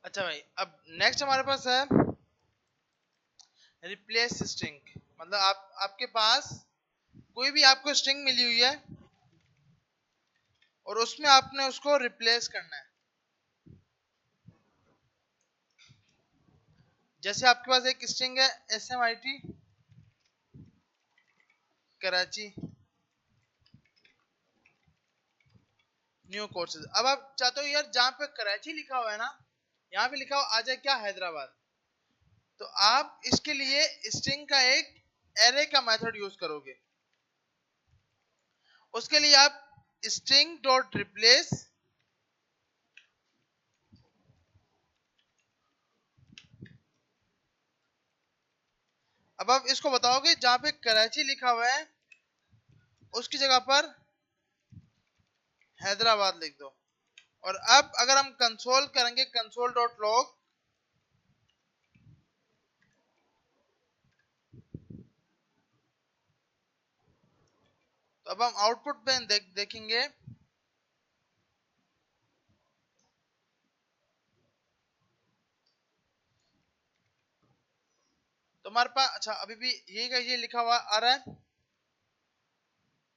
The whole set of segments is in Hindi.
अच्छा भाई, अब नेक्स्ट हमारे पास है रिप्लेस स्ट्रिंग। मतलब आपके पास कोई भी आपको स्ट्रिंग मिली हुई है और उसमें आपने उसको रिप्लेस करना है। जैसे आपके पास एक स्ट्रिंग है SMIT कराची न्यू कोर्सेज। अब आप चाहते हो यार जहां पे कराची लिखा हुआ है ना, यहाँ पे लिखा हुआ आ जाए क्या, हैदराबाद। तो आप इसके लिए स्ट्रिंग का एक एरे का मेथड यूज करोगे। उसके लिए आप स्ट्रिंग डॉट रिप्लेस, अब आप इसको बताओगे जहां पे कराची लिखा हुआ है उसकी जगह पर हैदराबाद लिख दो। और अब अगर हम कंसोल करेंगे, कंसोल डॉट लॉग, तो अब हम आउटपुट पे देखेंगे। तो हमारे पास अच्छा अभी भी ये लिखा हुआ आ रहा है।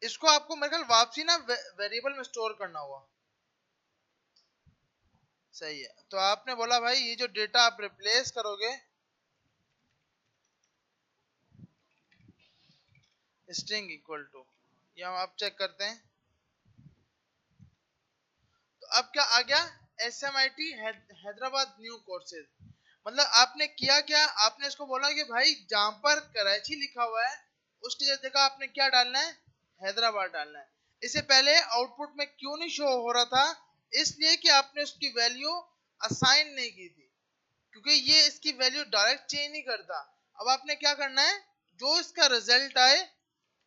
इसको आपको मेरे ख्याल वापसी ना वेरिएबल में स्टोर करना होगा। सही है। तो आपने बोला भाई ये जो डेटा आप रिप्लेस करोगे स्ट्रिंग इक्वल टू, ये हम आप चेक करते हैं। तो अब क्या आ गया, SMIT हैदराबाद न्यू कोर्सेज। मतलब आपने किया क्या, आपने इसको बोला कि भाई जहां पर कराची लिखा हुआ है उसकी जगह आपने क्या डालना है, हैदराबाद डालना है। इससे पहले आउटपुट में क्यों नहीं शो हो रहा था, इसलिए कि आपने उसकी वैल्यू असाइन नहीं की थी, क्योंकि ये इसकी वैल्यू डायरेक्ट चेंज नहीं करता। अब आपने क्या करना है, जो इसका रिजल्ट आए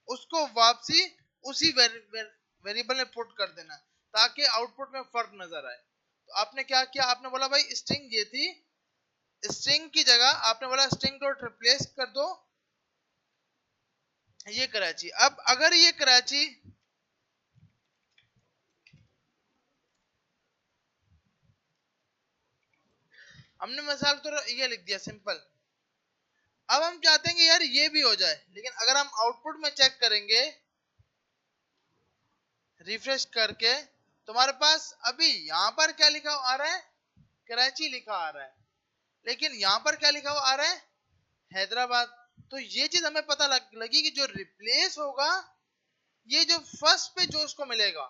उसको वापसी उसी वेरिएबल में पुट कर देना, ताकि आउटपुट में फर्क नजर आए। तो आपने क्या किया, आपने बोला भाई स्ट्रिंग ये थी, स्ट्रिंग की जगह आपने बोला स्ट्रिंग डॉट रिप्लेस कर दो ये कराची। अब अगर ये कराची हमने मिसाल तो ये लिख दिया सिंपल। अब हम चाहते हैं कि यार ये भी हो जाए, लेकिन अगर हम आउटपुट में चेक करेंगे रिफ्रेश करके, तुम्हारे पास अभी यहां पर क्या लिखा आ रहा है, कराची लिखा आ रहा है, लेकिन यहां पर क्या लिखा हुआ आ रहा है, हैदराबाद। तो ये चीज हमें पता लगी कि जो रिप्लेस होगा, ये जो फर्स्ट पे जो उसको मिलेगा,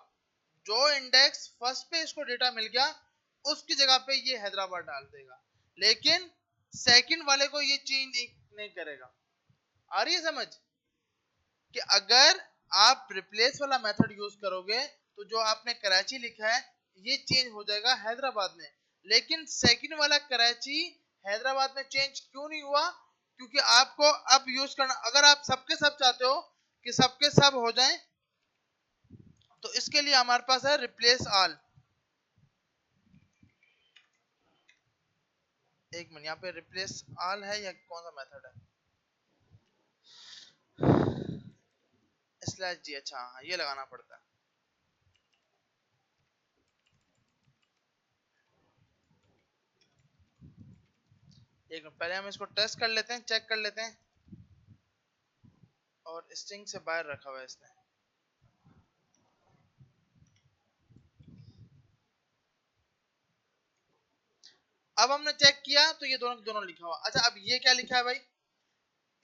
जो इंडेक्स फर्स्ट पे इसको डेटा मिल गया उसकी जगह पे ये हैदराबाद डाल देगा, लेकिन सेकंड वाले को ये चेंज नहीं करेगा। आ रही है समझ, कि अगर आप रिप्लेस वाला मेथड यूज करोगे तो जो आपने कराची लिखा है ये चेंज हो जाएगा हैदराबाद में, लेकिन सेकंड वाला कराची हैदराबाद में चेंज क्यों नहीं हुआ, क्योंकि आपको अब यूज करना, अगर आप सबके सब चाहते हो कि सबके सब हो जाएं, तो इसके लिए हमारे पास है रिप्लेस ऑल। एक मिनट, यहाँ पे रिप्लेस ऑल है या कौन सा मेथड है, स्लैश जी, अच्छा हाँ ये लगाना पड़ता है। एक मिनट, पहले हम इसको टेस्ट कर लेते हैं, चेक कर लेते हैं। और स्ट्रिंग से बाहर रखा हुआ है इसने। अब हमने चेक किया तो ये दोनों दोनों लिखा हुआ। अच्छा अब ये क्या लिखा है भाई,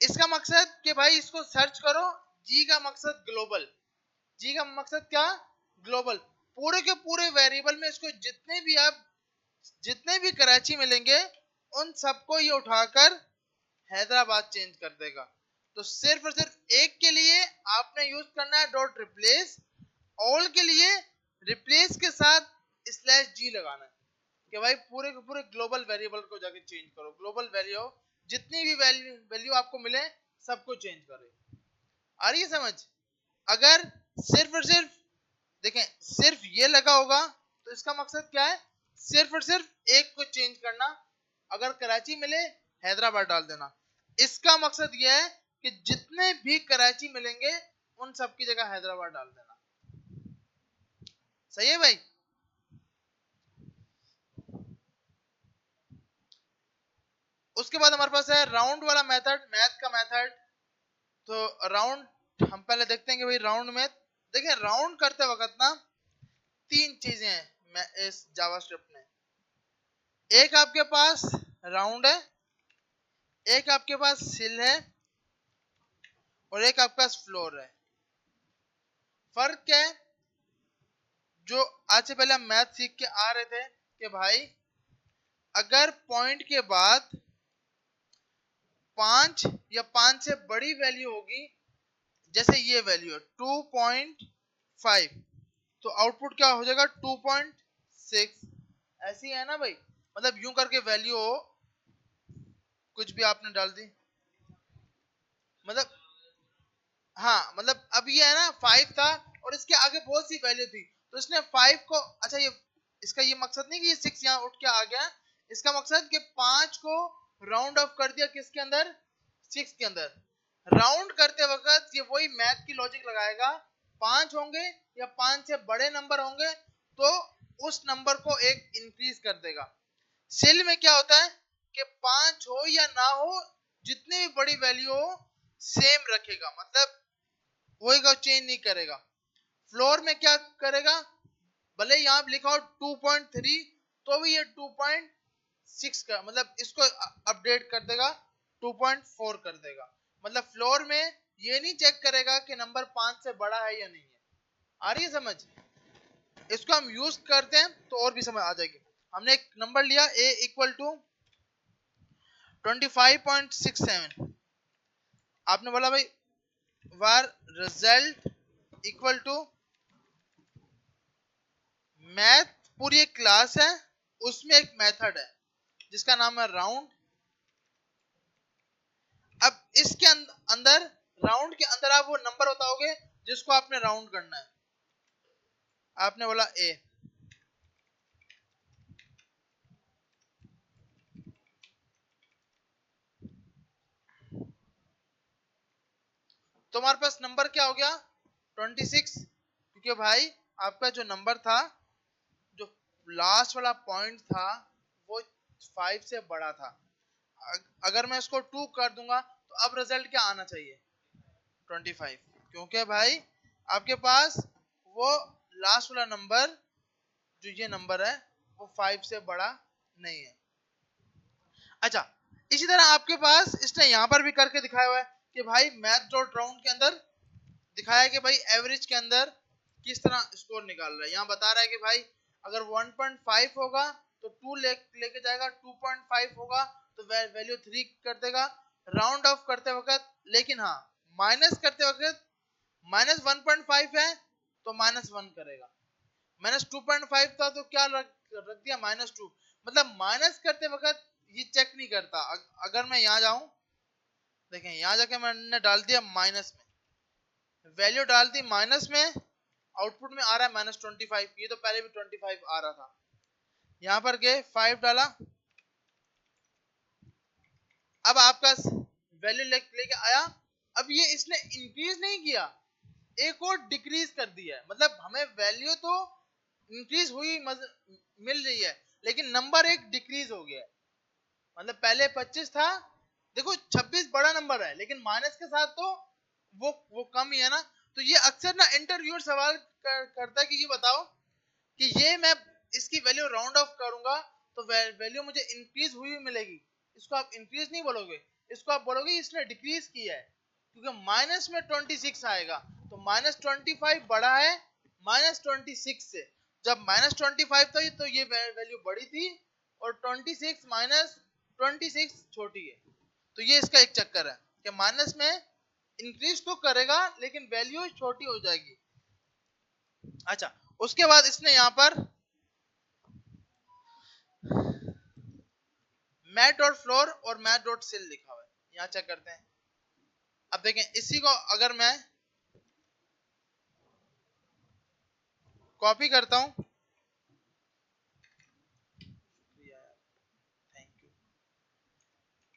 इसका मकसद कि भाई इसको सर्च करो, जी का मकसद ग्लोबल, जी का मकसद क्या, ग्लोबल। पूरे के पूरे वेरिएबल में इसको जितने भी कराची मिलेंगे उन सबको ये उठाकर हैदराबाद चेंज कर देगा। तो सिर्फ और सिर्फ एक के लिए आपने यूज करना है डॉट रिप्लेस, ऑल के लिए रिप्लेस के साथ स्लैश जी लगाना है, कि भाई पूरे के पूरे ग्लोबल वेरिएबल को जाके चेंज करो, ग्लोबल वैल्यू जितनी भी वैल्यू आपको मिले सबको चेंज करे। आ रही है समझ। अगर सिर्फ और सिर्फ देखें सिर्फ ये लगा होगा तो इसका मकसद क्या है, सिर्फ और सिर्फ एक को चेंज करना, अगर कराची मिले हैदराबाद डाल देना। इसका मकसद यह है कि जितने भी कराची मिलेंगे उन सब की जगह हैदराबाद डाल देना। सही है भाई। उसके बाद हमारे पास है राउंड वाला मेथड, मैथ का मेथड। तो राउंड हम पहले देखते हैं कि भाई राउंड में, देखिए राउंड करते वक्त ना तीन चीजें हैं इस जावास्क्रिप्ट में। एक आपके पास राउंड है, एक आपके पास सिल है, और एक आपके पास फ्लोर है। फर्क क्या है? जो आज से पहले हम मैथ सीख के आ रहे थे कि भाई अगर पॉइंट के बाद 5 या 5 से बड़ी वैल्यू होगी, जैसे ये वैल्यू है 2.5, तो आउटपुट क्या हो जाएगा 2.6। ऐसी है ना भाई, मतलब यूं करके वैल्यू हो, कुछ भी आपने डाल दी, मतलब हाँ, मतलब अब ये है ना 5 था और इसके आगे बहुत सी वैल्यू थी, तो इसने 5 को, अच्छा ये इसका ये मकसद नहीं कि ये 6 यहाँ उठ के आ गया, इसका मकसद कि 5 को राउंड ऑफ कर दिया किसके अंदर, 6 के अंदर। राउंड करते वक्त ये वही मैथ की लॉजिक लगाएगा, 5 होंगे या 5 से बड़े नंबर होंगे तो उस नंबर को एक इंक्रीज कर देगा। सेल में क्या होता है कि 5 हो या ना हो, जितनी भी बड़ी वैल्यू हो सेम रखेगा, मतलब वही का चेंज नहीं करेगा। फ्लोर में क्या करेगा, भले यहां लिखा हो 2.3 तो भी ये 2.6 का, मतलब इसको अपडेट कर देगा, 2.4 कर देगा। मतलब फ्लोर में ये नहीं चेक करेगा कि नंबर 5 से बड़ा है या नहीं है। आ रही है समझ? इसको हम यूज करते हैं तो और भी समझ आ जाएगी। हमने एक नंबर लिया a इक्वल टू 25.67, आपने बोला भाई var result equal to math, पूरी एक क्लास है, उसमें एक मेथड है जिसका नाम है राउंड। अब इसके अंदर, राउंड के अंदर आप वो नंबर बताओगे जिसको आपने राउंड करना है। आपने बोला ए, तो हमारे पास नंबर क्या हो गया 26, क्योंकि भाई आपका जो नंबर था, जो लास्ट वाला पॉइंट था वो 5 से बड़ा था। अगर मैं इसको 2 कर दूंगा तो अब रिजल्ट क्या आना चाहिए 25, क्योंकि भाई आपके पास वो लास्ट वाला नंबर, जो ये नंबर है, वो 5 से बड़ा नहीं है। अच्छा, इसी तरह आपके पास इसने यहां पर भी करके दिखाया हुआ है कि भाई मैथ डॉट राउंड के अंदर दिखाया है कि भाई एवरेज के अंदर किस तरह स्कोर निकाल रहा है। यहां बता रहा है कि भाई अगर 1.5 होगा तो 2 लेके जाएगा, 2.5 होगा तो वैल्यू 3 कर देगा राउंड ऑफ करते वक्त। लेकिन हाँ, माइनस करते वक्त माइनस 1.5 है तो -1 करेगा, -2.5 था तो क्या रख दिया -2, मतलब माइनस करते वक्त ये चेक नहीं करता। अगर मैं यहाँ जाऊं, देखें यहाँ जाके मैंने डाल दिया माइनस में, वैल्यू डाल दी माइनस में, आउटपुट में आ रहा है -25, ये तो पहले भी 25 आ रहा था। यहां पर गए 5 डाला, अब आपका वैल्यू लेके आया, अब ये इसने इंक्रीज नहीं किया, एक और डिक्रीज कर दिया है। मतलब हमें वैल्यू तो इंक्रीज हुई मिल रही है, लेकिन नंबर एक डिक्रीज हो गया है। मतलब पहले 25 था, देखो 26 बड़ा नंबर है लेकिन माइनस के साथ तो वो कम ही है ना। तो ये अक्सर ना इंटरव्यूअर सवाल करता है कि ये बताओ कि ये मैं इसकी वैल्यू राउंड ऑफ करूंगा तो वैल्यू मुझे इंक्रीज हुई मिलेगी। इसको आप इंक्रीज नहीं बोलोगे, इसको आप बोलोगे इसने डिक्रीज किया है, क्योंकि माइनस में 26 आएगा तो -25 बड़ा है -26 से। जब -25 था तो ये वैल्यू बड़ी थी और 26 -26 छोटी है। तो ये इसका एक चक्कर है कि माइनस में इंक्रीज तो करेगा लेकिन वैल्यू छोटी हो जाएगी। अच्छा, उसके बाद इसने यहां पर मैथ डॉट फ्लोर और मैथ डॉट सिल लिखा हुआ है, यहां चेक करते हैं। अब देखें, इसी को अगर मैं कॉपी करता हूं,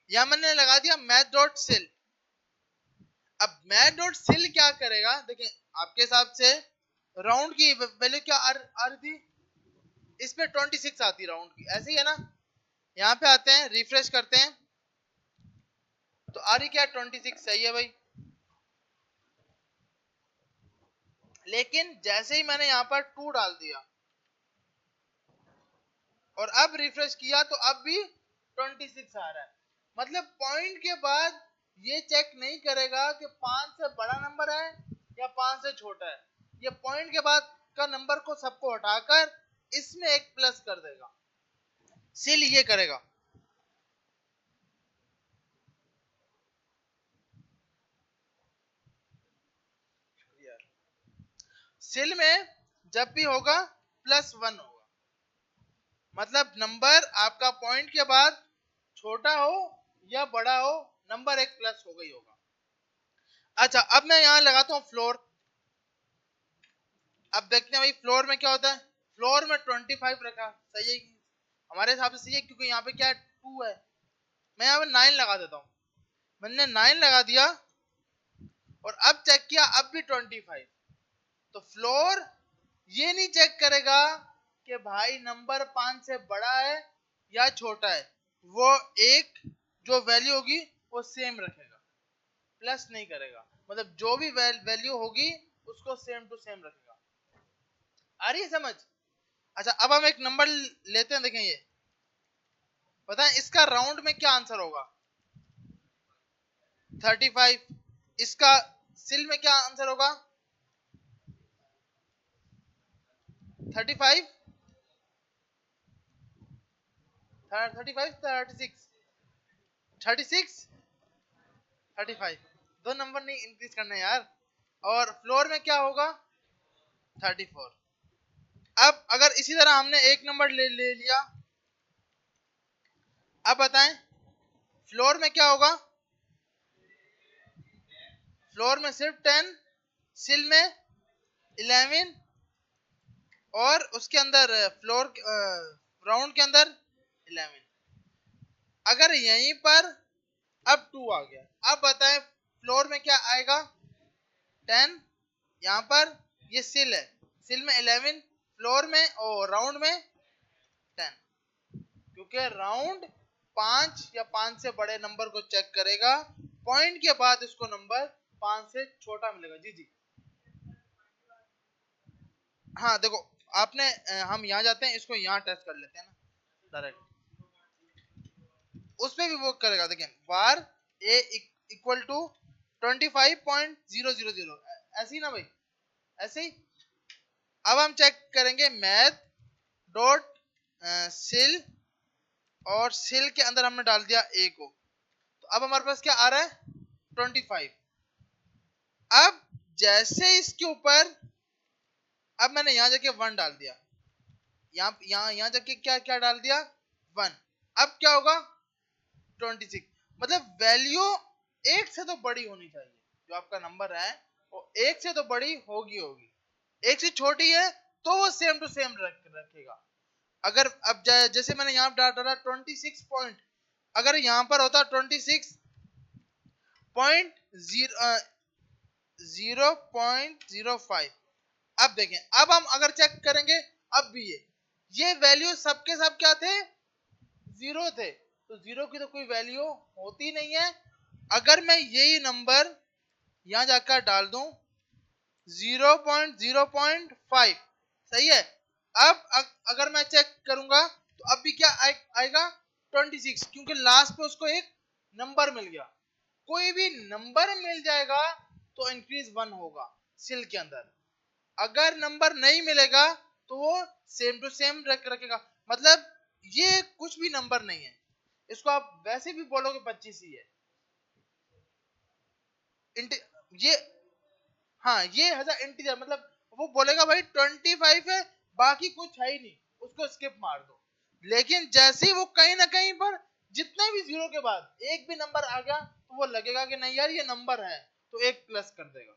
यहां मैंने लगा दिया मैथ डॉट सिल। अब मैथ डॉट सिल क्या करेगा, देखें आपके हिसाब से राउंड की वैल्यू क्या आ रही थी, इस पे 26 आती राउंड की, ऐसे ही है ना। यहाँ पे आते हैं, रिफ्रेश करते हैं, तो आ रही क्या 26 सही है भाई। लेकिन जैसे ही मैंने यहां पर 2 डाल दिया और अब रिफ्रेश किया तो अब भी 26 आ रहा है। मतलब पॉइंट के बाद ये चेक नहीं करेगा कि 5 से बड़ा नंबर है या 5 से छोटा है। ये पॉइंट के बाद का नंबर को सबको हटाकर इसमें एक प्लस कर देगा, सिल ये करेगा। सिल में जब भी होगा +1 होगा, मतलब नंबर आपका पॉइंट के बाद छोटा हो या बड़ा हो, नंबर एक प्लस होगा ही होगा। अच्छा अब मैं यहां लगाता हूं फ्लोर। अब देखते हैं भाई फ्लोर में क्या होता है। फ्लोर में 25 रखा, सही है हमारे हिसाब से सही है, क्योंकि यहाँ पे क्या है 2 है। मैं यहाँ पे 9 लगा देता हूँ। मैंने 9 लगा दिया और अब चेक किया, अब भी 25। तो फ्लोर ये नहीं चेक करेगा कि भाई नंबर 5 से बड़ा है या छोटा है, वो एक जो वैल्यू होगी वो सेम रखेगा, प्लस नहीं करेगा। मतलब जो भी वैल्यू होगी उसको सेम टू सेम रखेगा। आ रही है समझ। अच्छा अब हम एक नंबर लेते हैं, देखें ये पता है इसका राउंड में क्या आंसर होगा 35। इसका सिल में क्या आंसर होगा 35, 35, 36, 36, 35। दो नंबर नहीं इंक्रीज करना यार। और फ्लोर में क्या होगा 34। अब अगर इसी तरह हमने एक नंबर ले लिया, अब बताएं फ्लोर में क्या होगा। फ्लोर में सिर्फ 10, सिल में 11 और उसके अंदर फ्लोर राउंड के अंदर 11। अगर यहीं पर अब 2 आ गया, अब बताएं फ्लोर में क्या आएगा 10। यहां पर ये सिल है, सिल में 11, फ्लोर में और राउंड में 10, क्योंकि राउंड 5 या 5 से बड़े नंबर को चेक करेगा, पॉइंट के बाद इसको नंबर 5 से छोटा मिलेगा। जी जी हाँ देखो आपने हम यहाँ जाते हैं, इसको यहाँ टेस्ट कर लेते हैं ना डायरेक्ट, उस पे भी वो करेगा। देखें बार ए इक्वल टू 25.000, ऐसे ही ना भाई, ऐसे ही। अब हम चेक करेंगे मैथ डॉट सिल, और सिल के अंदर हमने डाल दिया ए को, तो अब हमारे पास क्या आ रहा है 25। अब जैसे इसके ऊपर अब मैंने यहां जाके 1 डाल दिया, यहां जाके क्या क्या डाल दिया 1। अब क्या होगा 26। मतलब वैल्यू एक से तो बड़ी होनी चाहिए, जो आपका नंबर है वो एक से तो बड़ी होगी होगी। एक से छोटी है तो वो सेम टू सेम रखेगा। अगर अब जैसे मैंने यहाँ डाला 26 पॉइंट, अगर यहाँ पर होता 26.0.05। अब देखें, अब हम अगर चेक करेंगे, अब भी ये वैल्यू सबके सब क्या थे 0 थे, तो 0 की तो कोई वैल्यू होती नहीं है। अगर मैं यही नंबर यहां जाकर डाल दूं 0.0.5, सही है। अब अगर मैं चेक करूंगा तो अब भी क्या आएगा 26, क्योंकि लास्ट पे उसको एक नंबर मिल गया। कोई भी नंबर मिल जाएगा तो इंक्रीज 1 होगा सिल के अंदर। अगर नंबर नहीं मिलेगा तो वो सेम टू सेम रखेगा। मतलब ये कुछ भी नंबर नहीं है, इसको आप वैसे भी बोलोगे 25 ही है। ये हाँ ये है इंटीजर, मतलब वो बोलेगा भाई 25 है, बाकी कुछ है ही नहीं, उसको स्किप मार दो। लेकिन जैसे ही वो कहीं ना कहीं पर जितने भी 0 के बाद एक भी नंबर आ गया तो वो लगेगा कि नहीं यार ये नंबर है, तो एक प्लस कर देगा।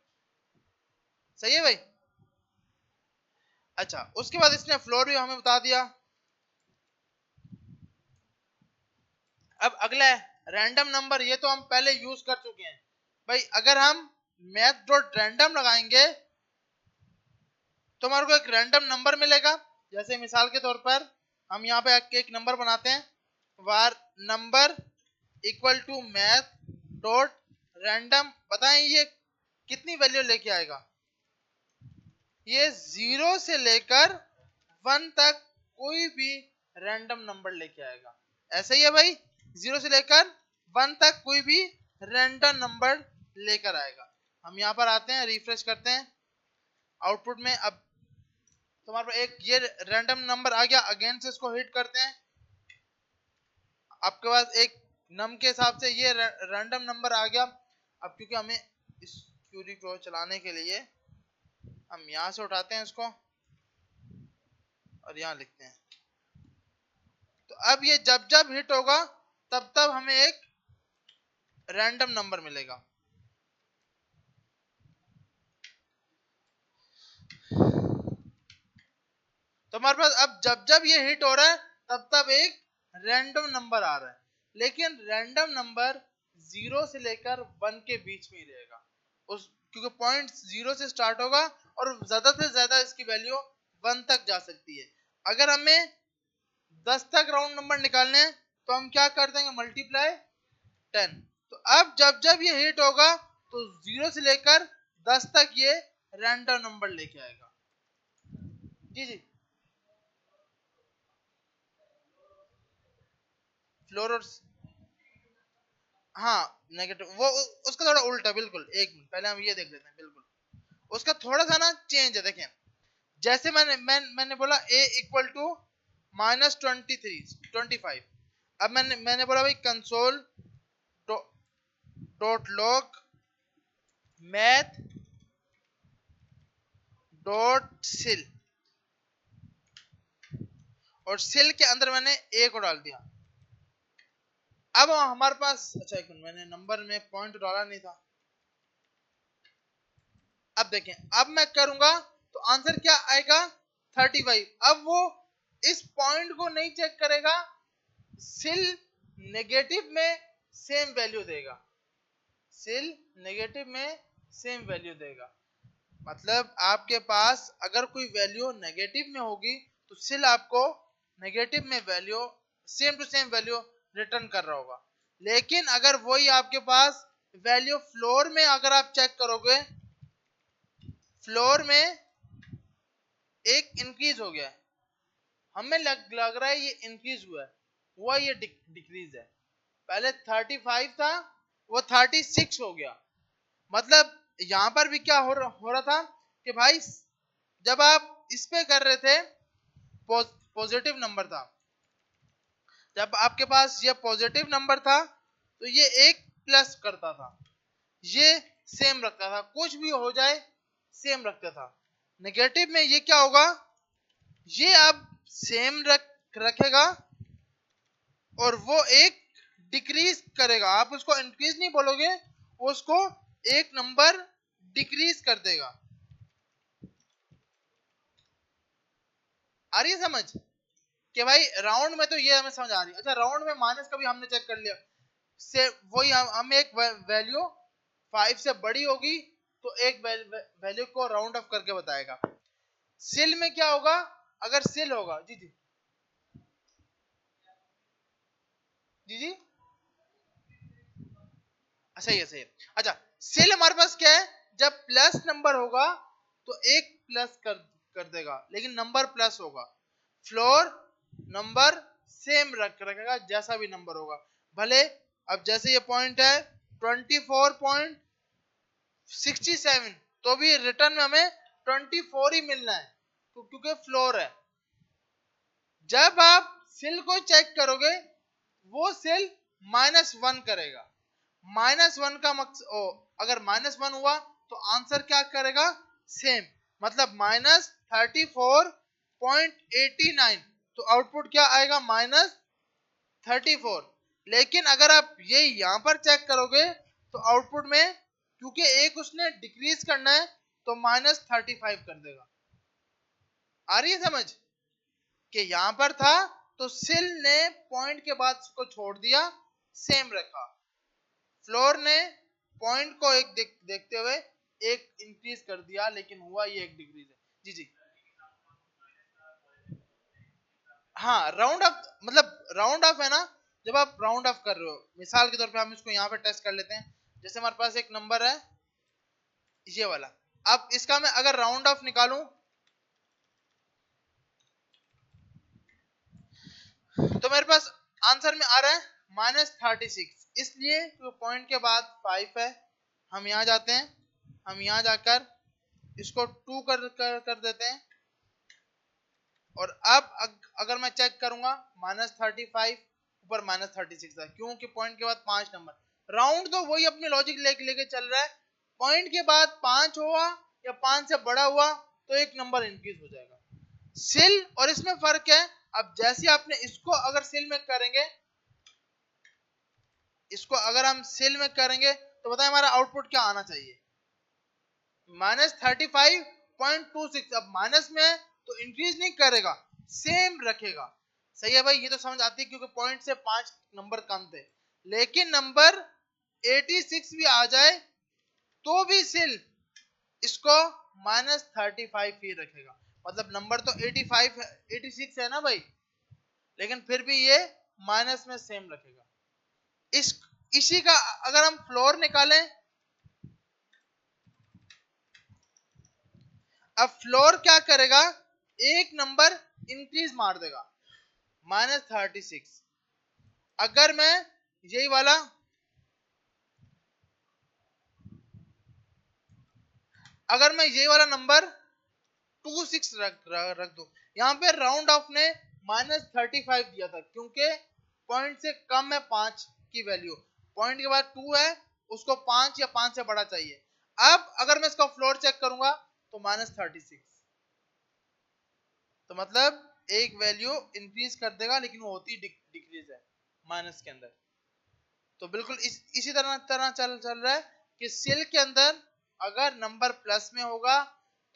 सही है भाई। अच्छा उसके बाद इसने फ्लोर भी हमें बता दिया। अब अगला है रैंडम नंबर, ये तो हम पहले यूज कर चुके हैं भाई। अगर हम मैथ डॉट रैंडम लगाएंगे तो हमारे को एक रैंडम नंबर मिलेगा। जैसे मिसाल के तौर पर हम यहाँ पे एक नंबर बनाते हैं, var number equal to math dot random, बताएं ये कितनी वैल्यू लेके आएगा? ये 0 से लेकर 1 तक कोई भी रैंडम नंबर लेके आएगा। ऐसा ही है भाई, 0 से लेकर 1 तक कोई भी रैंडम नंबर लेकर आएगा। हम यहाँ पर आते हैं, रिफ्रेश करते हैं आउटपुट में। अब तुम्हारे पास एक ये रैंडम नंबर आ गया, अगेन से इसको हिट करते हैं। आपके पास एक नम के हिसाब से ये रैंडम नंबर आ गया। अब क्योंकि हमें इस क्यूरी को चलाने के लिए हम यहां से उठाते हैं इसको और यहां लिखते हैं। तो अब ये जब जब हिट होगा तब तब हमें एक रैंडम नंबर मिलेगा। तो हमारे पास अब जब जब ये हिट हो रहा है तब तब एक रैंडम नंबर आ रहा है, लेकिन रैंडम नंबर 0 से लेकर 1 के बीच में ही रहेगा। उस क्योंकि पॉइंट 0 से स्टार्ट होगा और ज्यादा से ज्यादा इसकी वैल्यू 1 तक जा सकती है। अगर हमें 10 तक राउंड नंबर निकालने हैं तो हम क्या कर देंगे, मल्टीप्लाई 10। तो अब जब जब ये हिट होगा तो 0 से लेकर 10 तक ये रैंडम नंबर लेके आएगा। जी जी, फ्लोर और हाँ नेगेटिव, वो उसका थोड़ा उल्टा, बिल्कुल। एक मिनट पहले हम ये देख लेते हैं। बिल्कुल उसका थोड़ा सा ना चेंज है। देखें, जैसे मैंने बोला a इक्वल टू -23 अब मैंने बोला भाई console dot log math dot सिल, और सिल के अंदर मैंने a को डाल दिया। अब हमारे पास, अच्छा एक मिनट, मैंने नंबर में पॉइंट डाला नहीं था। अब देखें, अब मैं करूंगा तो आंसर क्या आएगा, 35। अब वो इस पॉइंट को नहीं चेक करेगा, सिल नेगेटिव में सेम वैल्यू देगा, सिल नेगेटिव में सेम वैल्यू देगा। मतलब आपके पास अगर कोई वैल्यू नेगेटिव में होगी तो सिल आपको नेगेटिव में value same to same value return कर रहा होगा। लेकिन अगर वही आपके पास वैल्यू फ्लोर में अगर आप चेक करोगे, फ्लोर में एक इंक्रीज हो गया है, हमें लग रहा है ये इंक्रीज हुआ है, हुआ ये डिक्रीज है। पहले 35 था, वो 36 हो गया। मतलब यहां पर भी क्या हो रहा था कि भाई जब आप इस पे कर रहे थे पॉजिटिव नंबर था, जब आपके पास ये पॉजिटिव नंबर था तो ये एक प्लस करता था, ये सेम रखता था, कुछ भी हो जाए सेम रखता था। नेगेटिव में ये क्या होगा, ये अब सेम रखेगा और वो एक डिक्रीज करेगा। आप उसको इंक्रीज नहीं बोलोगे, उसको एक नंबर डिक्रीज कर देगा। आ रही है समझ कि भाई राउंड में तो ये हमें समझ आ रही है। अच्छा राउंड में माइनस का भी हमने चेक कर लिया, से वही हम एक वैल्यू 5 से बड़ी होगी तो एक वैल्यू को राउंड ऑफ करके बताएगा। सिल में क्या होगा, अगर सिल होगा, जी जी जी जी, सही है सही है। अच्छा सेल हमारे पास क्या है, जब प्लस नंबर होगा तो एक प्लस कर देगा, लेकिन नंबर प्लस होगा। फ्लोर नंबर सेम रखेगा जैसा भी नंबर होगा भले। अब जैसे ये पॉइंट है 24.67, तो भी रिटर्न में हमें 24 ही मिलना है क्योंकि फ्लोर है। जब आप सेल को चेक करोगे वो सेल -1 करेगा। -1 का मकसद, अगर -1 हुआ तो आंसर क्या करेगा, सेम, मतलब -34.89, तो आउटपुट क्या आएगा, -34। लेकिन अगर आप ये यहां पर चेक करोगे तो आउटपुट में क्योंकि एक उसने डिक्रीज करना है तो -35 कर देगा। आ रही है समझ कि यहां पर था तो सिल ने पॉइंट के बाद उसको छोड़ दिया, सेम रखा। फ्लोर ने पॉइंट को एक देखते हुए एक इंक्रीज कर दिया, लेकिन हुआ ये एक डिक्रीज है। जी जी, हाँ राउंड ऑफ, मतलब राउंड ऑफ है ना, जब आप राउंड ऑफ कर रहे हो, मिसाल के तौर पे हम इसको यहाँ पे टेस्ट कर लेते हैं। जैसे हमारे पास एक नंबर है ये वाला, अब इसका मैं अगर राउंड ऑफ निकालूं तो मेरे पास आंसर में आ रहा है -36, इसलिए तो पॉइंट के बाद 5 है, हम यहाँ जाते हैं, हम यहाँ जाकर इसको 2 कर देते हैं, और अब अगर मैं चेक करूंगा -35 ऊपर -36 है, क्योंकि पॉइंट के बाद 5 नंबर, राउंड तो वही अपनी लॉजिक लेके चल रहा है, पॉइंट के बाद 5 हुआ या 5 से बड़ा हुआ तो एक नंबर इंक्रीज हो जाएगा। सिल और इसमें फर्क है, अब जैसे आपने इसको अगर सिल में करेंगे, इसको अगर हम सिल में करेंगे तो बताएं हमारा आउटपुट क्या आना चाहिए, -35.26। अब माइनस में है तो इंक्रीज नहीं करेगा, सेम रखेगा। सही है भाई, ये तो समझ आती है क्योंकि पॉइंट से 5 नंबर कम थे, लेकिन नंबर 86 भी आ जाए तो भी सिल इसको -35 ही रखेगा। मतलब नंबर तो 85 है, 86 है ना भाई, लेकिन फिर भी ये माइनस में सेम रखेगा। इसी का अगर हम फ्लोर निकालें, अब फ्लोर क्या करेगा, एक नंबर इंक्रीज मार देगा -36। अगर मैं यही वाला नंबर 26 रख दो, यहाँ पे राउंड ऑफ ने -35 दिया था क्योंकि पॉइंट से कम है 5 की वैल्यू, पॉइंट के बाद 2 है, उसको 5 या 5 से बड़ा चाहिए। अब अगर मैं इसका फ्लोर चेक करूंगा तो -36, तो मतलब एक वैल्यू इंक्रीज कर देगा लेकिन वो होती डिक्रीज है माइनस के अंदर। तो बिल्कुल इसी तरह चल रहा है कि सेल के अंदर अगर नंबर प्लस में होगा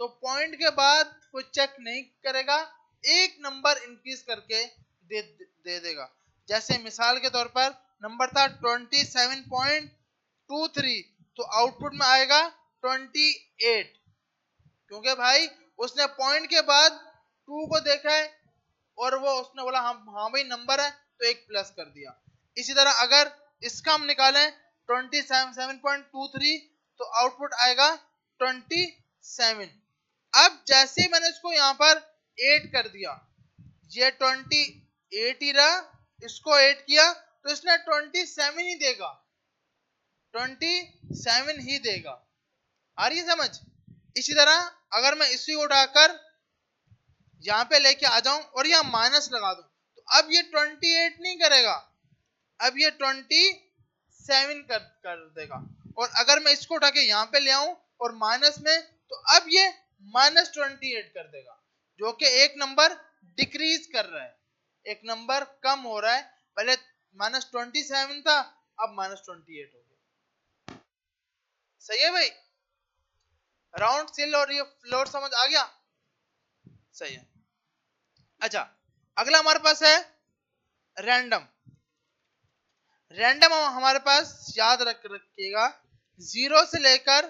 तो पॉइंट के बाद कोई चेक नहीं करेगा, एक नंबर इंक्रीज करके दे देगा। जैसे मिसाल के तौर पर नंबर था 27.23, तो आउटपुट में आएगा 28, क्योंकि भाई उसने पॉइंट के बाद 2 को देखा है और वो उसने बोला हाँ भाई नंबर है तो एक प्लस कर दिया। इसी तरह अगर इसका हम निकालें 27.23 तो आउटपुट आएगा 27। अब जैसे ही मैंने इसको यहां पर 8 कर दिया, ये 28 ही रहा, इसको 8 किया तो इसने 27 ही देगा, 27 ही देगा। आ रही है समझ? इसी तरह अगर मैं इसी को उठाकर यहां पे लेके आ जाऊं और यहां माइनस लगा दूं तो अब ये 28 नहीं करेगा, अब ये 27 कर देगा। और अगर मैं इसको उठा के यहां पे ले आऊं और माइनस में, तो अब ये -28 कर देगा, जो कि एक नंबर डिक्रीज कर रहा है, एक नंबर कम हो रहा है। पहले -27 था, अब -28 हो गया। सही है भाई, राउंड सिल और ये फ्लोर समझ आ गया? सही है। अच्छा, अगला हमारे पास है रैंडम। रैंडम हमारे पास याद रखिएगा 0 से लेकर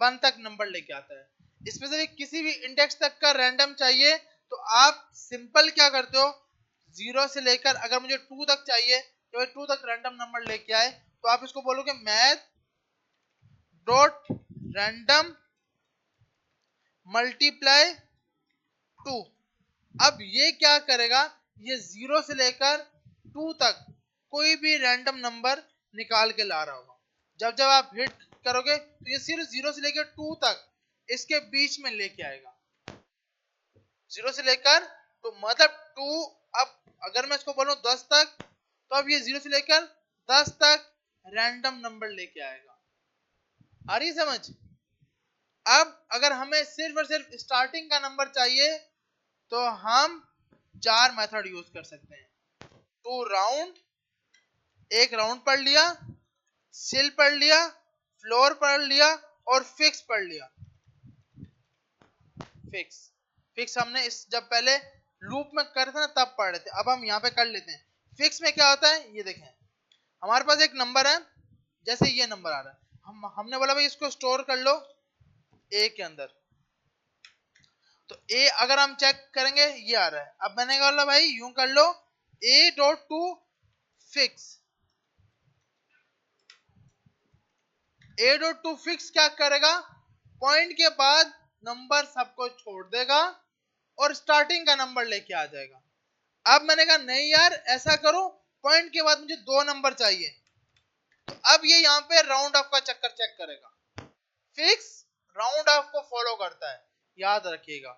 1 तक नंबर लेके आता है। इसमें से किसी भी इंडेक्स तक का रैंडम चाहिए तो आप सिंपल क्या करते हो, 0 से लेकर अगर मुझे 2 तक चाहिए तो 2 तक रैंडम नंबर लेके आए, तो आप इसको बोलोगे मैथ डॉट रैंडम मल्टीप्लाई 2। अब ये क्या करेगा, ये 0 से लेकर 2 तक कोई भी रैंडम नंबर निकाल के ला रहा होगा। जब जब आप हिट करोगे तो ये सिर्फ 0 से लेकर 2 तक इसके बीच में लेके आएगा, 0 से लेकर तो मतलब 2। अब अगर मैं इसको बोलूं 10 तक तो अब ये 0 से लेकर 10 तक रैंडम नंबर लेके आएगा। आ रही समझ? अब अगर हमें सिर्फ और सिर्फ स्टार्टिंग का नंबर चाहिए तो हम 4 मेथड यूज कर सकते हैं। टू राउंड, एक राउंड पढ़ लिया, सिल पढ़ लिया, फ्लोर पढ़ लिया और फिक्स पढ़ लिया। फिक्स हमने इस जब पहले लूप में कर थे ना तब पढ़ रहे थे, अब हम यहाँ पे कर लेते हैं। फिक्स में क्या होता है ये देखें, हमारे पास एक नंबर है, जैसे ये नंबर आ रहा है, हमने बोला भाई इसको स्टोर कर लो ए के अंदर, तो ए अगर हम चेक करेंगे ये आ रहा है। अब मैंने बोला भाई यूं कर लो a.to फिक्स, a.2 फिक्स क्या करेगा, पॉइंट के बाद नंबर सबको छोड़ देगा और स्टार्टिंग का नंबर लेके आ जाएगा। अब मैंने कहा नहीं यार ऐसा करो, पॉइंट के बाद मुझे 2 नंबर चाहिए, तो अब ये यहाँ पे राउंड ऑफ का चक्कर चेक करेगा। फिक्स राउंड ऑफ को फॉलो करता है, याद रखिएगा।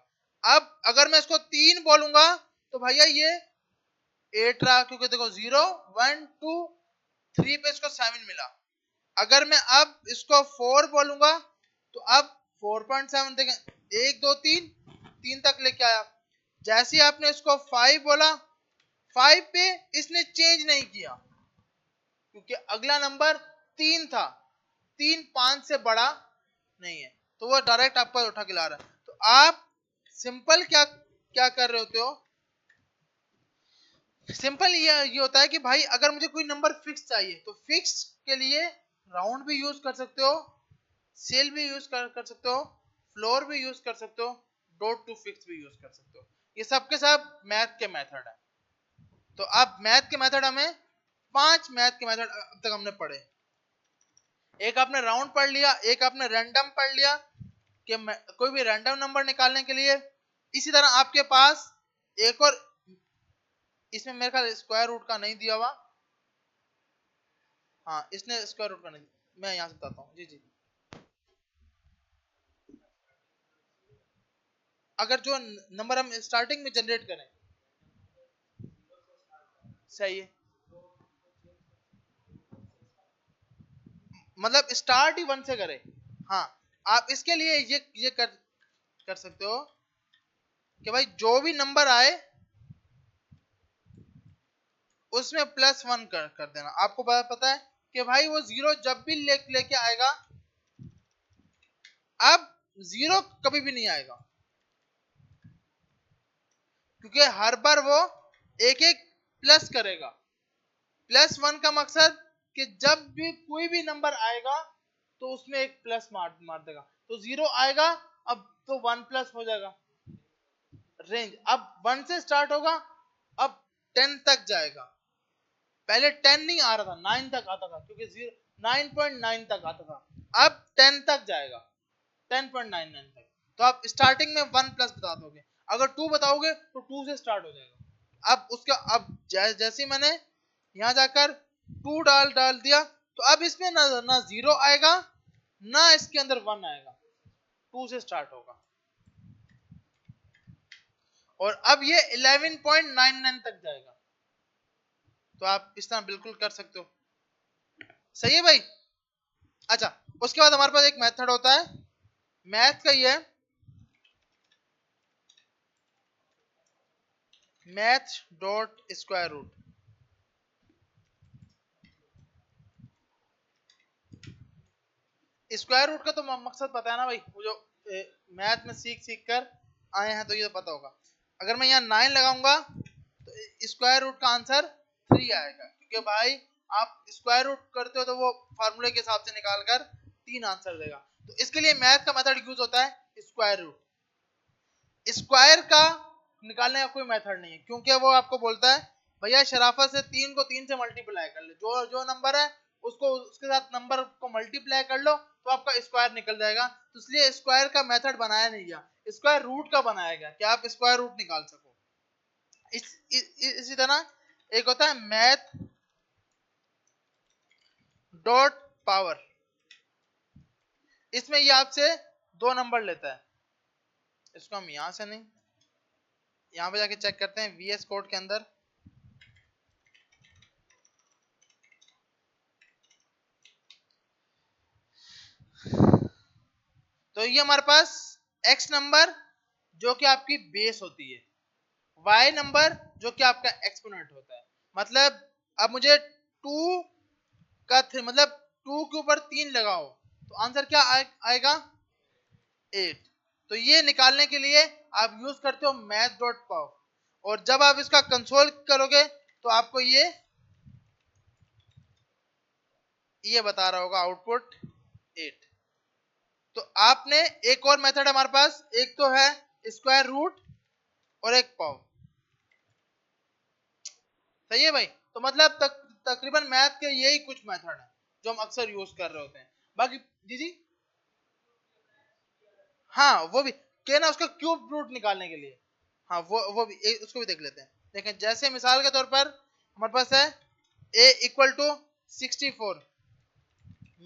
अब अगर मैं इसको 3 बोलूंगा तो भैया ये 8 रहा, क्योंकि देखो 0 1 2 3 पे इसको 7 मिला। अगर मैं अब इसको 4 बोलूंगा तो अब 4.7 देखें, 1 2 3 3 तक लेके आया। जैसे आपने इसको 5 बोला, 5 पे इसने चेंज नहीं किया, क्योंकि अगला नंबर 3 था, 3 5 से बड़ा नहीं है, तो वो डायरेक्ट आपको उठा के ला रहा है। तो आप सिंपल क्या क्या कर रहे होते हो, सिंपल ये होता है कि भाई अगर मुझे कोई नंबर फिक्स चाहिए तो फिक्स के लिए राउंड भी यूज कर सकते हो, सेल भी यूज कर सकते हो, फ्लोर भी यूज कर सकते हो, डॉट टू फिक्स भी यूज कर सकते हो। ये सबके सब मैथ के मेथड है। तो अब मैथ के मेथड हमें 5 मैथ के मेथड अब तक हमने पढ़े। एक आपने राउंड पढ़ लिया, एक आपने रैंडम पढ़ लिया कि कोई भी रैंडम नंबर निकालने के लिए। इसी तरह आपके पास एक और, इसमें मेरे ख्याल स्क्वायर रूट का नहीं दिया हुआ, हाँ इसने स्क्वायर रूट का नहीं, मैं यहां से बताता हूँ। जी जी, अगर जो नंबर हम स्टार्टिंग में जनरेट करें, सही है, मतलब स्टार्ट ही 1 से करें। हाँ, आप इसके लिए ये कर सकते हो कि भाई जो भी नंबर आए उसमें +1 कर देना। आपको पता है कि भाई वो 0 जब भी लेके आएगा, अब 0 कभी भी नहीं आएगा, क्योंकि हर बार वो एक एक प्लस करेगा। +1 का मकसद कि जब भी कोई भी नंबर आएगा तो उसमें एक प्लस मार देगा, तो 0 आएगा, अब तो 1 प्लस हो जाएगा। रेंज अब 1 से स्टार्ट होगा, अब 10 तक जाएगा। पहले 10 नहीं आ रहा था, 9 तक आता था, क्योंकि 9.9 तक आता था, अब 10 तक जाएगा, 10.99 तक। तो आप स्टार्टिंग में 1 प्लस बता दोगे, अगर 2 बताओगे तो 2 से स्टार्ट हो जाएगा। अब उसका अब जैसे मैंने यहां जाकर 2 डाल दिया, तो अब इसमें ना 0 आएगा ना इसके अंदर 1 आएगा, 2 से स्टार्ट होगा। और अब ये 11.99 तक जाएगा। तो आप इस तरह बिल्कुल कर सकते हो, सही है भाई। अच्छा, उसके बाद हमारे पास एक मेथड होता है, मैथ का ये है math dot square root. Square root का तो मकसद पता है ना भाई, वो जो मैथ में सीख कर आए हैं तो ये तो पता होगा। अगर मैं यहाँ 9 लगाऊंगा तो स्क्वायर रूट का आंसर 3 आएगा, क्योंकि भाई आप स्क्वायर रूट करते हो तो वो फार्मूले के हिसाब से निकाल कर 3 आंसर देगा। तो इसके लिए मैथ का मेथड यूज होता है स्क्वायर रूट। स्क्वायर का निकालने का कोई मेथड नहीं है, क्योंकि वो आपको बोलता है भैया शराफत से 3 को 3 से मल्टीप्लाई कर लो, जो जो नंबर है उसको उसके साथ नंबर को मल्टीप्लाई कर लो तो आपका स्क्वायर निकल जाएगा। तो इसलिए स्क्वायर का मेथड बनाया नहीं गया, स्क्वायर रूट का बनाया गया कि आप स्क्वायर रूट निकाल सको। इसी तरह एक होता है मैथ डॉट पावर, इसमें ये आपसे 2 नंबर लेता है। इसको हम यहां से नहीं, यहां पे जाके चेक करते हैं VS कोड के अंदर। तो ये हमारे पास x नंबर जो कि आपकी बेस होती है, y नंबर जो कि आपका एक्सपोनेंट होता है। मतलब अब मुझे 2 का मतलब 2 के ऊपर 3 लगाओ तो आंसर क्या आएगा 8। तो ये निकालने के लिए आप यूज करते हो मैथ डॉट पावर, और जब आप इसका कंसोल करोगे तो आपको ये बता रहा होगा आउटपुट 8। तो आपने एक और मेथड हमारे पास, एक तो है स्क्वायर रूट और एक पावर, सही है भाई। तो मतलब तकरीबन मैथ के यही कुछ मेथड है जो हम अक्सर यूज कर रहे होते हैं। बाकी जी जी, हाँ वो भी क्या ना, उसका क्यूब रूट निकालने के लिए। हाँ वो भी उसको भी देख लेते हैं। देखें जैसे मिसाल के तौर पर हमारे पास है a equal to 64,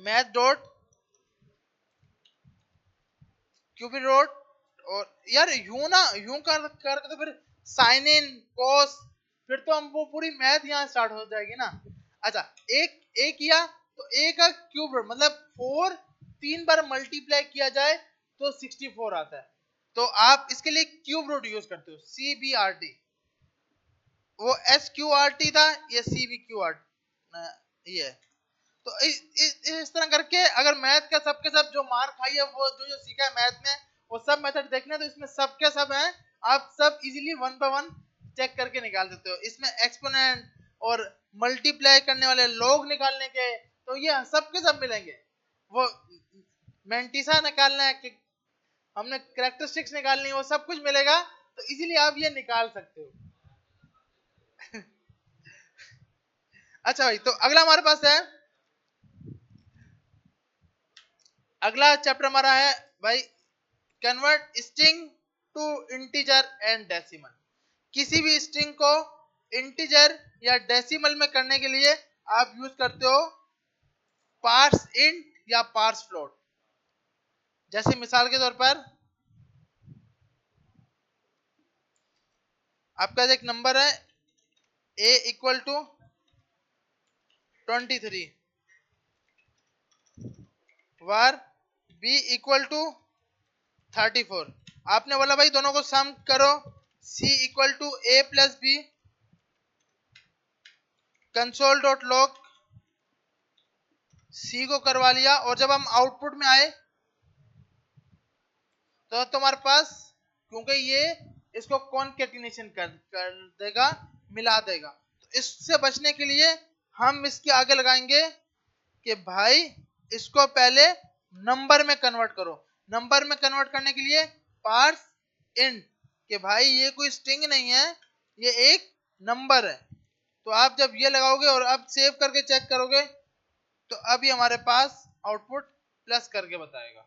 math dot cubic root, और यार यूं ना यूं कर तो फिर साइन इन कॉस, फिर तो हम वो पूरी मैथ यहाँ स्टार्ट हो जाएगी ना। अच्छा, एक एक किया तो ए का क्यूब रूट मतलब 4 3 बार मल्टीप्लाई किया जाए तो 64 आता है। तो आप इसके लिए क्यूब रूट यूज करते हो, सी बी आर टी। वो एस क्यू आर टी था, ये सी बी क्यू आर ये। तो इस तरह करके अगर मैथ का सब के सब जो मार खाई है, वो जो जो सीखा है मैथ में, वो सब मेथड देखने हैं, तो इसमें सब के सब हैं। आप सब easily one by one check करके निकाल सकते हो। इसमें एक्सपोनेंट और मल्टीप्लाई करने वाले लोग निकालने के, तो ये सब के सब मिलेंगे। वो मेंटिसा निकालना है कि हमने कैरेक्टरिस्टिक्स निकालनी है, वो सब कुछ मिलेगा। तो इजीली आप ये निकाल सकते हो। अच्छा भाई, तो अगला हमारे पास है, अगला चैप्टर हमारा है भाई, convert string to integer and decimal. किसी भी स्ट्रिंग को इंटीजर या डेसिमल में करने के लिए आप यूज करते हो पार्स इंट या पार्स फ्लोट। जैसे मिसाल के तौर पर आपका एक नंबर है a equal to 23, var b equal to 34। आपने बोला भाई दोनों को सम करो, c equal to a plus b, console dot log c को करवा लिया, और जब हम आउटपुट में आए तो तुम्हारे पास, क्योंकि ये इसको कॉन्केटिनेशन कर देगा, मिला देगा, तो इससे बचने के लिए हम इसके आगे लगाएंगे कि भाई इसको पहले नंबर में कन्वर्ट करो। नंबर में कन्वर्ट करने के लिए पार्स इंट, कि भाई ये कोई स्ट्रिंग नहीं है, ये एक नंबर है। तो आप जब ये लगाओगे और अब सेव करके चेक करोगे, तो अभी हमारे पास आउटपुट प्लस करके बताएगा।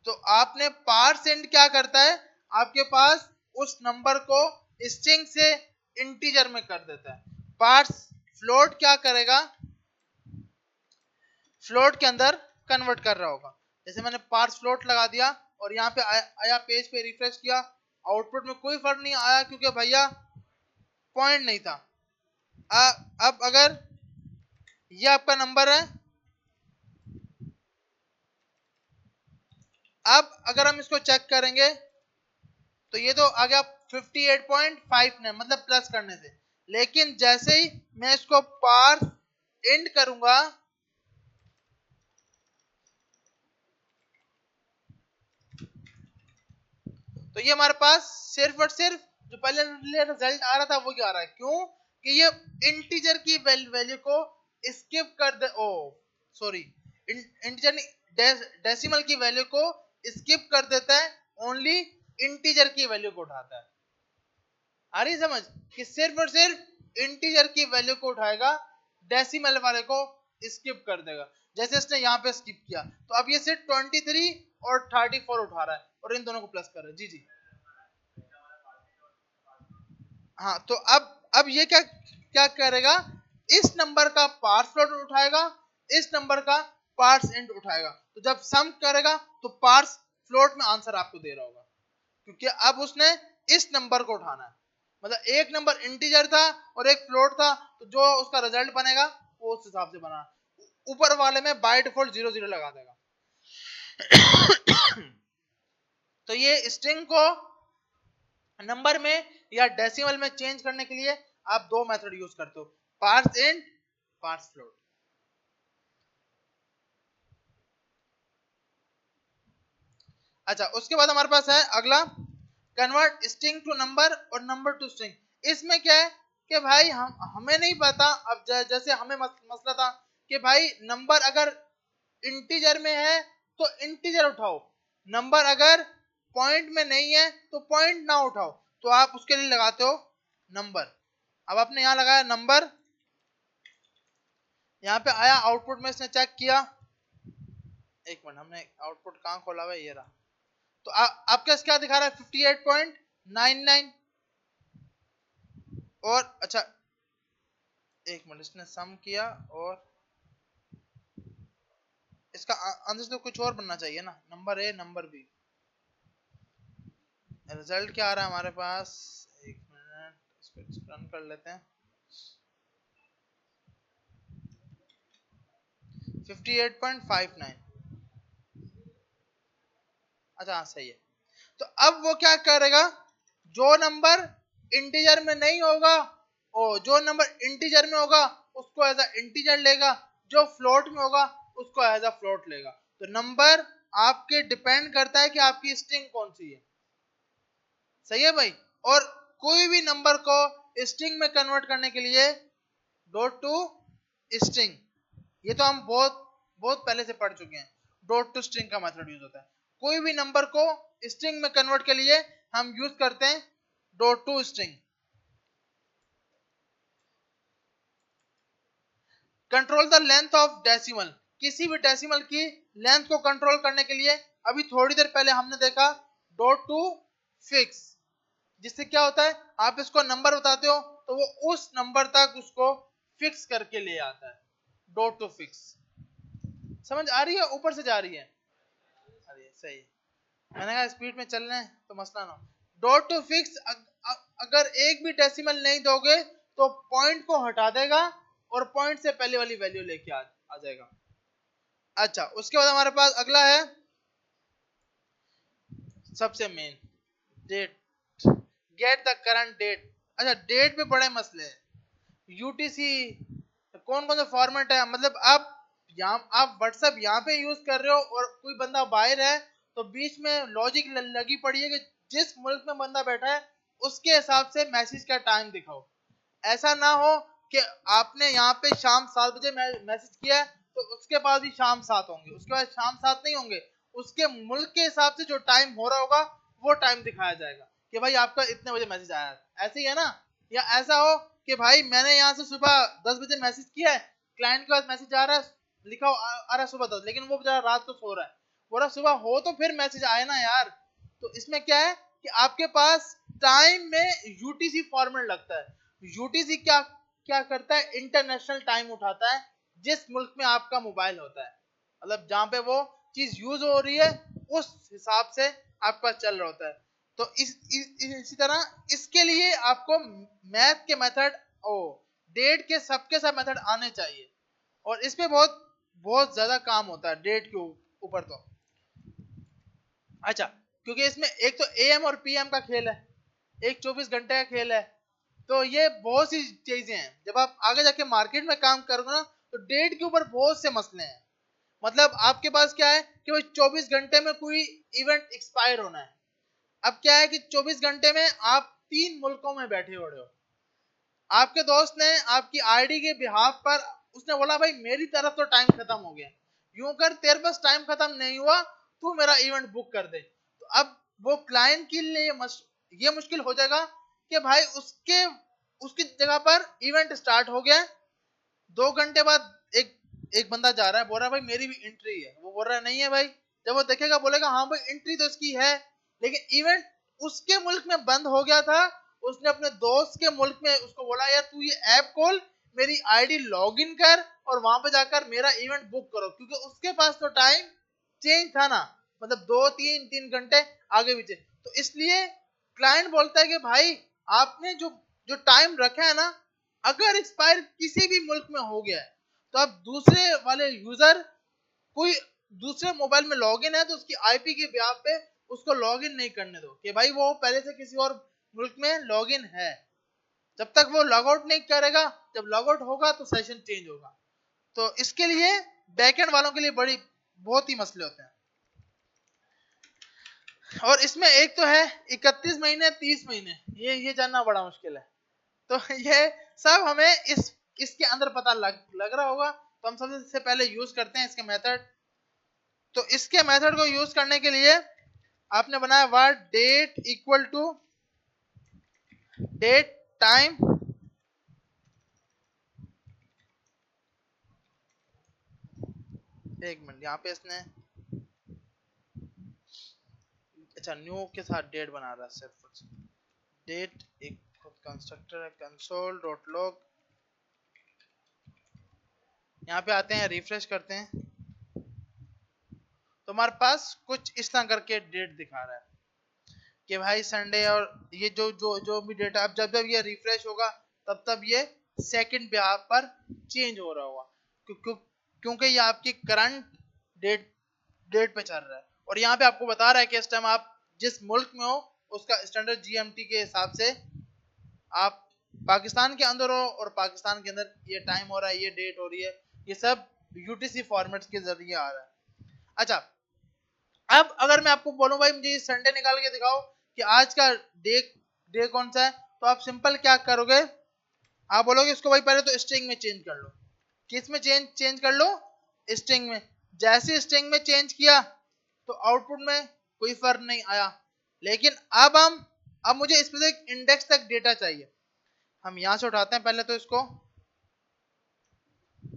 तो आपने पार्सेंट क्या करता है, आपके पास उस नंबर को स्ट्रिंग से इंटीजर में कर देता है। पार्स फ्लोट क्या करेगा, फ्लोट के अंदर कन्वर्ट कर रहा होगा। जैसे मैंने पार्स फ्लोट लगा दिया और यहाँ पे आया पेज पे रिफ्रेश किया, आउटपुट में कोई फर्क नहीं आया क्योंकि भैया पॉइंट नहीं था। अब अगर ये आपका नंबर है, अब अगर हम इसको चेक करेंगे तो ये तो आ गया 58.59 मतलब प्लस करने से। लेकिन जैसे ही मैं इसको पार्स एंड करूंगा, तो ये हमारे पास सिर्फ और सिर्फ जो पहले रिजल्ट आ रहा था वो क्या आ रहा है। क्यों कि ये इंटीजर की वैल्यू को स्किप कर दे, ओ सॉरी, इंटीजर डेसिमल की वैल्यू को स्किप कर देता है, ओनली इंटीजर की वैल्यू को उठाता है। आ रही समझ कि सिर्फ और सिर्फ इंटीजर की वैल्यू को उठाएगा, डेसिमल वाले को स्किप कर देगा। जैसे इसने यहाँ पे स्किप किया, तो अब ये सिर्फ 23 और 34 उठा रहा है और इन दोनों को प्लस कर रहा है। जी जी, हाँ। तो अब ये क्या क्या करेगा, इस नंबर का पार्स फ्लोट उठाएगा, इस नंबर का पार्स इंट उठाएगा। तो जब सम करेगा तो पार्स फ्लोट में आंसर आपको दे रहा होगा, क्योंकि अब उसने इस नंबर को उठाना है। मतलब एक नंबर इंटीजर था और एक फ्लोट था, तो जो उसका रिजल्ट बनेगा वो उस हिसाब से बना। ऊपर वाले में बाय डिफॉल्ट 0 0 लगा देगा। तो ये स्ट्रिंग को नंबर में या डेसिमल में चेंज करने के लिए आप दो मेथड यूज करते हो, पार्स इंट, पार्स फ्लोट। अच्छा, उसके बाद हमारे पास है अगला, कन्वर्ट स्ट्रिंग टू नंबर और नंबर टू स्ट्रिंग। इसमें क्या है कि भाई हमें नहीं पता। अब जैसे हमें मसला था कि भाई नंबर अगर इंटीजर में है तो इंटीजर उठाओ, नंबर अगर पॉइंट में नहीं है तो पॉइंट ना उठाओ। तो आप उसके लिए लगाते हो नंबर। अब आपने यहां लगाया नंबर, यहां पे आया आउटपुट में इसने चेक किया एक मिनट, हमने आउटपुट कहाँ खोला हुआ है, ये रहा। तो आपके पास क्या दिखा रहा है, 58.99। और अच्छा एक मिनट, इसने सम किया और इसका आंसर तो कुछ और बनना चाहिए ना, number A number B. Result क्या आ रहा है हमारे पास, एक मिनट इसको रन कर लेते हैं। 58.59। अच्छा हाँ सही है। तो अब वो क्या करेगा, जो नंबर इंटीजर में नहीं होगा और जो नंबर इंटीजर में होगा उसको एज अ इंटीजर लेगा, जो फ्लोट में होगा उसको एज अ फ्लोट लेगा। तो नंबर आपके डिपेंड करता है कि आपकी स्ट्रिंग कौन सी है। सही है भाई। और कोई भी नंबर को स्ट्रिंग में कन्वर्ट करने के लिए डॉट टू स्ट्रिंग, ये तो हम बहुत बहुत पहले से पढ़ चुके हैं, डॉट टू स्ट्रिंग का मेथड यूज होता है। कोई भी नंबर को स्ट्रिंग में कन्वर्ट के लिए हम यूज करते हैं dot to string. Control the length of decimal, किसी भी डेसिमल की लेंथ को कंट्रोल करने के लिए अभी थोड़ी देर पहले हमने देखा डॉट टू फिक्स, जिससे क्या होता है, आप इसको नंबर बताते हो तो वो उस नंबर तक उसको फिक्स करके ले आता है। डॉट टू फिक्स, समझ आ रही है, ऊपर से जा रही है, अरे सही। मैंने कहा स्पीड में चल रहे हैं तो मसला ना। डॉट टू फिक्स, अगर एक भी डेसिमल नहीं दोगे तो पॉइंट को हटा देगा और पॉइंट से पहले वाली वैल्यू लेके आ जाएगा। अच्छा उसके बाद हमारे पास अगला है सबसे main, date, get the current date. अच्छा डेट पे बड़े मसले हैं। यूटीसी कौन कौन सा फॉर्मेट है, मतलब आप व्हाट्सएप यहाँ पे यूज कर रहे हो और कोई बंदा बाहर है तो बीच में लॉजिक लगी पड़ी है कि जिस मुल्क में बंदा बैठा है उसके हिसाब से मैसेज का टाइम दिखाओ। ऐसा ना हो कि आपने यहाँ पे शाम 7 बजे मैसेज किया है तो उसके बाद भी शाम 7 होंगे, उसके बाद शाम 7 नहीं होंगे, उसके मुल्क के हिसाब से जो टाइम हो रहा होगा वो टाइम दिखाया जाएगा कि भाई आपका इतने बजे मैसेज आया है। ऐसे ही है ना। या ऐसा हो कि भाई मैंने यहाँ से सुबह 10 बजे मैसेज किया है, क्लाइंट के पास मैसेज आ रहा है, लिखा आ रहा है सुबह 10, लेकिन वो बेचारा रात को सो रहा है, बोला सुबह हो तो फिर मैसेज आए ना यार। तो इसमें क्या है कि आपके पास टाइम में यूटीसी फॉर्मेट लगता है। यूटीसी क्या क्या करता है, इंटरनेशनल टाइम उठाता है जिस मुल्क में आपका मोबाइल होता है, मतलब जहां पे वो चीज यूज हो रही है उस हिसाब से आपका चल रहा होता है। तो इसी तरह इसके लिए आपको मैथ के मेथड ओ डेट के सबके सब मेथड आने चाहिए और इस पे बहुत बहुत ज्यादा काम होता है डेट के ऊपर तो। अच्छा क्योंकि इसमें एक तो एएम और पीएम का खेल है, एक 24 घंटे का खेल है, तो ये बहुत सी चीजें हैं। जब आप आगे जाके मार्केट में काम करोगे ना तो डेट के ऊपर बहुत से मसले हैं। मतलब आपके पास क्या है कि वो 24 घंटे में कोई इवेंट एक्सपायर होना है। अब क्या है कि 24 घंटे में आप 3 मुल्कों में बैठे हो रहे हो, आपके दोस्त ने आपकी आईडी के बिहाफ पर उसने बोला भाई मेरी तरफ तो टाइम खत्म हो गया, यूं कर तेरे पास टाइम खत्म नहीं हुआ, तू मेरा इवेंट बुक कर दे। तो अब वो क्लाइंट के लिए ये मुश्किल हो जाएगा कि भाई उसके उसकी जगह पर इवेंट स्टार्ट हो गया, 2 घंटे बाद एक एक बंदा जा रहा है बोल रहा है भाई मेरी भी एंट्री है, वो बोल रहा है नहीं है भाई। जब वो देखेगा बोलेगा हाँ भाई एंट्री तो इसकी है, लेकिन इवेंट उसके मुल्क में बंद हो गया था। उसने अपने दोस्त के मुल्क में उसको बोला यार तू ये ऐप खोल, मेरी आईडी लॉग इन कर और वहां पे जाकर मेरा इवेंट बुक करो, क्योंकि उसके पास तो टाइम चेंज था ना, मतलब 2 3 3 घंटे आगे पीछे। तो इसलिए क्लाइंट बोलता है कि भाई आपने जो जो टाइम रखा है ना, अगर एक्सपायर किसी भी मुल्क में हो गया है तो आप दूसरे वाले यूजर कोई दूसरे मोबाइल में लॉगिन है तो उसकी आईपी के ब्याह पे उसको लॉगिन नहीं करने दो कि भाई वो पहले से किसी और मुल्क में लॉगिन है। जब तक वो लॉग आउट नहीं करेगा, जब लॉग आउट होगा तो सेशन चेंज होगा। तो इसके लिए बैकएंड वालों के लिए बड़ी बहुत ही मसले होते हैं। और इसमें एक तो है 31 महीने 30 महीने, ये जानना बड़ा मुश्किल है। तो ये सब हमें इसके अंदर पता लग रहा होगा। तो हम सबसे पहले यूज करते हैं इसके मेथड। तो इसके मेथड को यूज करने के लिए आपने बनाया word date equal to date time एक मिनट, यहाँ पे इसने अच्छा न्यू के साथ डेट बना रहा है सिर्फ, डेट एक कंस्ट्रक्टर है कंसोल डॉट लॉग। यहाँ पे आते हैं रिफ्रेश करते हैं तो हमारे पास कुछ इस तरह करके डेट दिखा रहा है कि भाई संडे, और ये जो जो जो भी डेटा अब जब जब ये रिफ्रेश होगा तब तब ये सेकंड पे आप पर चेंज हो रहा होगा, क्योंकि ये आपकी करंट डेट पे चल रहा है। और यहाँ पे आपको बता रहा है कि इस टाइम आप जिस मुल्क में हो उसका स्टैंडर्ड जीएमटी के हिसाब से आप पाकिस्तान के अंदर हो और पाकिस्तान के अंदर ये टाइम हो रहा है, ये डेट हो रही है, ये सब यूटीसी फॉर्मेट के जरिए आ रहा है। अच्छा अब अगर मैं आपको बोलूं भाई मुझे संडे निकाल के दिखाओ कि आज का डे कौन सा है, तो आप सिंपल क्या करोगे, आप बोलोगे इसको भाई पहले तो स्ट्रिंग में चेंज कर लो। किस में चेंज कर लो? स्ट्रिंग में। जैसे स्ट्रिंग में चेंज किया तो आउटपुट में कोई फर्क नहीं आया, लेकिन अब मुझे स्पेसिफिक इंडेक्स तक डेटा चाहिए। हम यहां से उठाते हैं, पहले तो इसको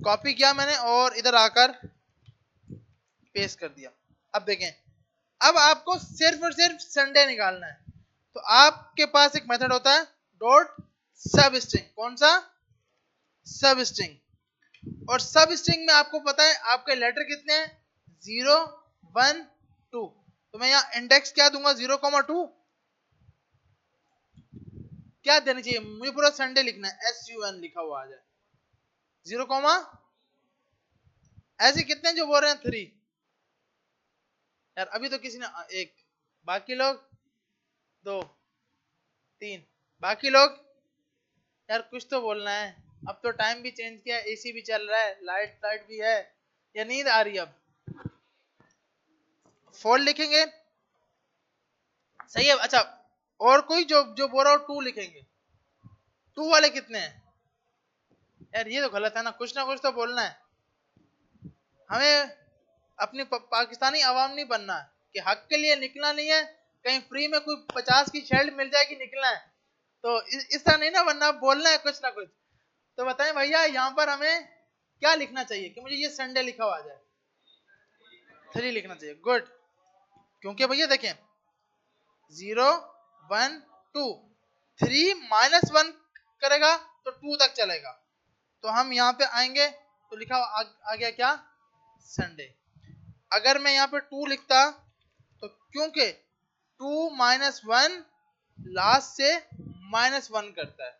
कॉपी किया मैंने और इधर आकर पेस्ट कर दिया। अब देखें, अब आपको सिर्फ और सिर्फ संडे निकालना है, तो आपके पास एक मेथड होता है डॉट सब स्ट्रिंग। कौन सा? सब स्ट्रिंग। और सब स्ट्रिंग में आपको पता है आपके लेटर कितने हैं? 0 1 2। तो मैं यहाँ इंडेक्स क्या दूंगा? 0,2। क्या देना चाहिए मुझे? पूरा संडे लिखना है, SUN लिखा हुआ आ जाए। 0, ऐसे कितने जो बोल रहे हैं? 3। यार अभी तो किसी ने 1, बाकी लोग 2 3, बाकी लोग यार कुछ तो बोलना है। अब तो टाइम भी चेंज किया, एसी भी चल रहा है, लाइट भी है, या नींद आ रही है? अब 4 लिखेंगे, सही है। अच्छा और कोई जो जो बोल रहा हो 2 लिखेंगे। 2 वाले कितने हैं? यार ये तो गलत है ना कुछ तो बोलना है। हमें अपनी पाकिस्तानी आवाम नहीं बनना है कि हक के लिए निकलना नहीं है, कहीं फ्री में कोई 50 की शर्ट मिल जाएगी निकलना है, तो इस तरह नहीं ना बनना, बोलना है कुछ ना कुछ। तो बताएं भैया यहाँ पर हमें क्या लिखना चाहिए कि मुझे ये संडे लिखा हुआ आ जाए? 3 लिखना चाहिए, गुड। क्योंकि भैया देखें 0 1 2, 3 -1 करेगा तो 2 तक चलेगा। तो हम यहाँ पे आएंगे तो लिखा आ गया क्या? संडे। अगर मैं यहाँ पे 2 लिखता तो क्योंकि 2 -1 लास्ट से -1 करता है,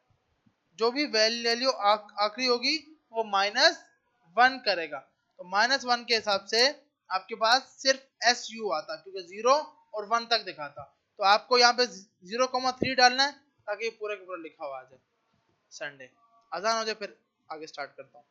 जो भी वैल्यू आखिरी होगी वो -1 करेगा। तो -1 के हिसाब से आपके पास सिर्फ SU आता, क्योंकि 0 और 1 तक दिखाता। तो आपको यहाँ पे 0,3 डालना है ताकि पूरा का पूरा लिखा हुआ आ जाए संडे। अजान हो जाए फिर आगे स्टार्ट करता हूँ।